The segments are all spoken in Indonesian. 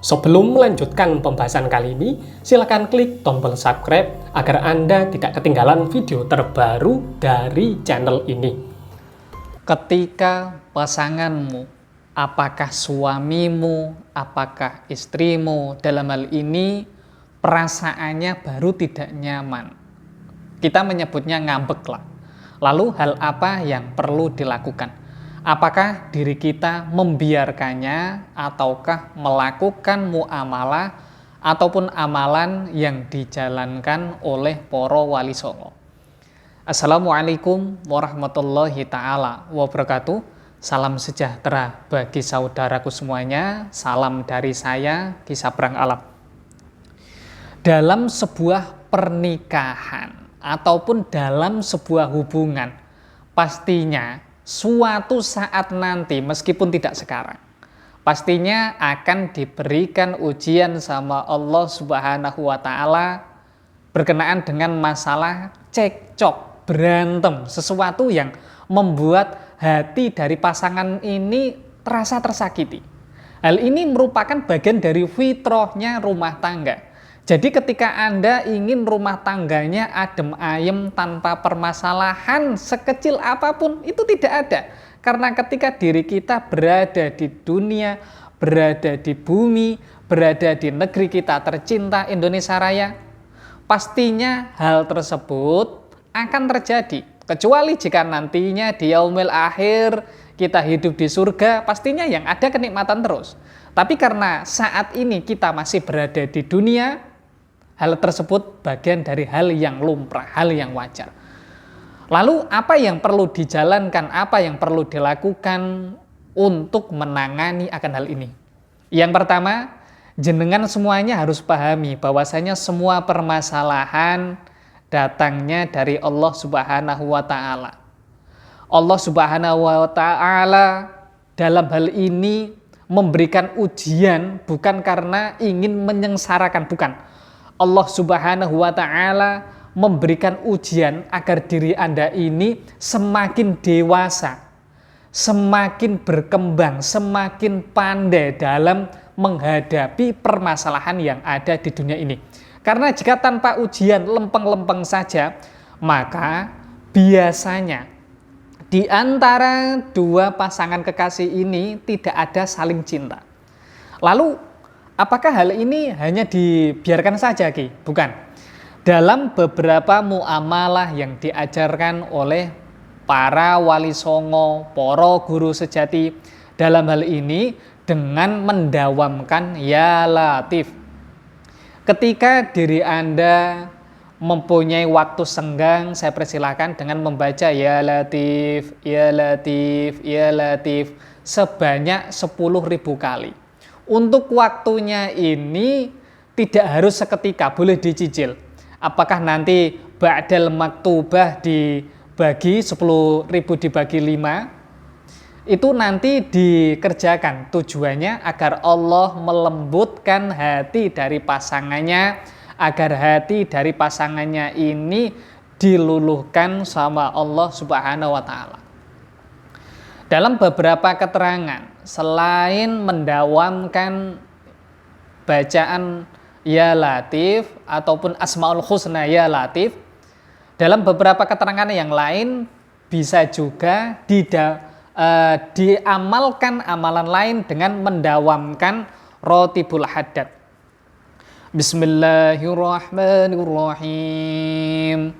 Sebelum melanjutkan pembahasan kali ini, silakan klik tombol subscribe agar Anda tidak ketinggalan video terbaru dari channel ini. Ketika pasanganmu, apakah suamimu, apakah istrimu, dalam hal ini perasaannya baru tidak nyaman, kita menyebutnya ngambek lah. Lalu hal apa yang perlu dilakukan? Apakah diri kita membiarkannya ataukah melakukan muamalah ataupun amalan yang dijalankan oleh para wali songo? Assalamualaikum warahmatullahi ta'ala wabarakatuh. Salam sejahtera bagi saudaraku semuanya. Salam dari saya, Ki Sabrang Alam. Dalam sebuah pernikahan ataupun dalam sebuah hubungan, pastinya suatu saat nanti, meskipun tidak sekarang, pastinya akan diberikan ujian sama Allah Subhanahu wa Ta'ala berkenaan dengan masalah cekcok, berantem, sesuatu yang membuat hati dari pasangan ini terasa tersakiti. Hal ini merupakan bagian dari fitrahnya rumah tangga. Jadi ketika Anda ingin rumah tangganya adem ayem tanpa permasalahan sekecil apapun, itu tidak ada. Karena ketika diri kita berada di dunia, berada di bumi, berada di negeri kita tercinta Indonesia Raya, pastinya hal tersebut akan terjadi. Kecuali jika nantinya di yaumil akhir kita hidup di surga, pastinya yang ada kenikmatan terus. Tapi karena saat ini kita masih berada di dunia, hal tersebut bagian dari hal yang lumrah, hal yang wajar. Lalu apa yang perlu dijalankan, apa yang perlu dilakukan untuk menangani akan hal ini? Yang pertama, jenengan semuanya harus pahami bahwasanya semua permasalahan datangnya dari Allah Subhanahu wa Ta'ala. Allah Subhanahu wa Ta'ala dalam hal ini memberikan ujian bukan karena ingin menyengsarakan, bukan. Allah Subhanahu wa Ta'ala memberikan ujian agar diri Anda ini semakin dewasa, semakin berkembang, semakin pandai dalam menghadapi permasalahan yang ada di dunia ini. Karena jika tanpa ujian lempeng-lempeng saja, maka biasanya di antara dua pasangan kekasih ini tidak ada saling cinta. Lalu apakah hal ini hanya dibiarkan saja, Ki? Bukan. Dalam beberapa muamalah yang diajarkan oleh para wali songo, para guru sejati, dalam hal ini dengan mendawamkan ya latif. Ketika diri Anda mempunyai waktu senggang, saya persilakan dengan membaca ya latif, ya latif, ya latif sebanyak 10.000 kali. Untuk waktunya ini tidak harus seketika, boleh dicicil. Apakah nanti ba'dal maktubah dibagi 10.000 dibagi 5? Itu nanti dikerjakan. Tujuannya agar Allah melembutkan hati dari pasangannya, agar hati dari pasangannya ini diluluhkan sama Allah Subhanahu wa Ta'ala. Dalam beberapa keterangan, selain mendawamkan bacaan ya latif ataupun asmaul husna ya latif, dalam beberapa keterangan yang lain bisa juga diamalkan amalan lain dengan mendawamkan rotibul haddad. Bismillahirrahmanirrahim.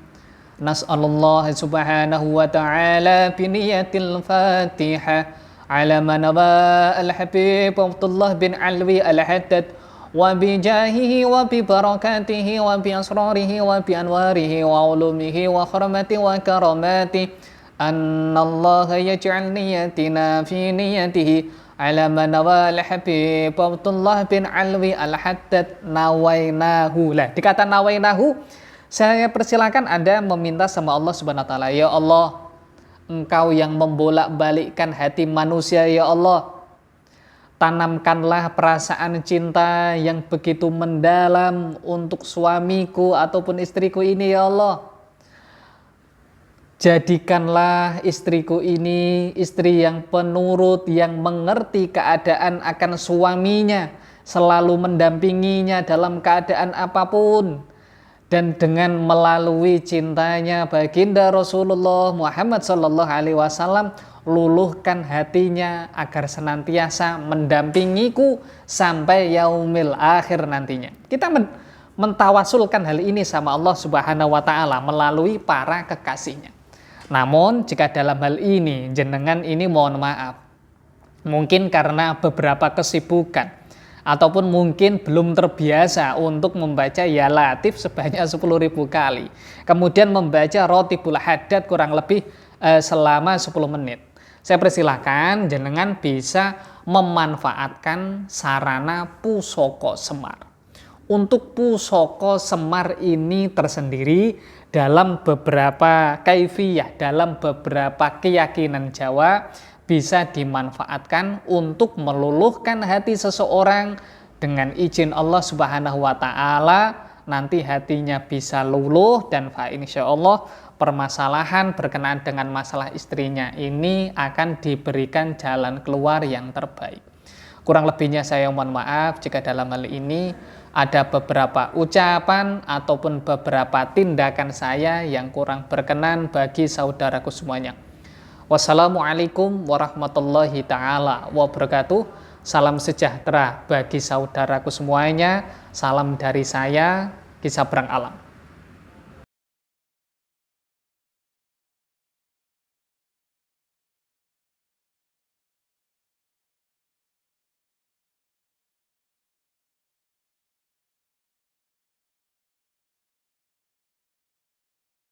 Nas'alullah subhanahu wa ta'ala biniyatil fatihah ala manaba al-habib Abdullah bin Alwi al-Haddad wa bijahihi wa bi barakatihi wa bi asrarihi wa bi anwarihi wa ulumihi wa kharamati wa karamati annallaha yaj'al niyatina fi niyatihi ala manaba al-habib Abdullah bin Alwi al-Haddad nawainahu. Lah, dikata nawainahu, saya persilakan Anda meminta sama Allah Subhanahu wa Ta'ala, ya Allah, Engkau yang membolak-balikkan hati manusia, ya Allah, tanamkanlah perasaan cinta yang begitu mendalam untuk suamiku ataupun istriku ini, ya Allah. Jadikanlah istriku ini istri yang penurut, yang mengerti keadaan akan suaminya, selalu mendampinginya dalam keadaan apapun. Dan dengan melalui cintanya baginda Rasulullah Muhammad Sallallahu Alaihi Wasallam, luluhkan hatinya agar senantiasa mendampingiku sampai yaumil akhir nantinya. Kita mentawasulkan hal ini sama Allah Subhanahu wa Ta'ala melalui para kekasihnya. Namun jika dalam hal ini jenengan ini mohon maaf, mungkin karena beberapa kesibukan ataupun mungkin belum terbiasa untuk membaca ya latif sebanyak 10.000 kali, kemudian membaca rotibul haddad kurang lebih selama 10 menit, saya persilahkan jenengan bisa memanfaatkan sarana Pusoko Semar. Untuk Pusoko Semar ini tersendiri dalam beberapa kaifiyah, dalam beberapa keyakinan Jawa, bisa dimanfaatkan untuk meluluhkan hati seseorang. Dengan izin Allah Subhanahu wa Ta'ala, nanti hatinya bisa luluh dan insya Allah permasalahan berkenaan dengan masalah istrinya ini akan diberikan jalan keluar yang terbaik. Kurang lebihnya saya mohon maaf jika dalam hal ini ada beberapa ucapan ataupun beberapa tindakan saya yang kurang berkenan bagi saudaraku semuanya. Wassalamualaikum warahmatullahi ta'ala wabarakatuh. Salam sejahtera bagi saudaraku semuanya. Salam dari saya, Ki Sabrang Alam.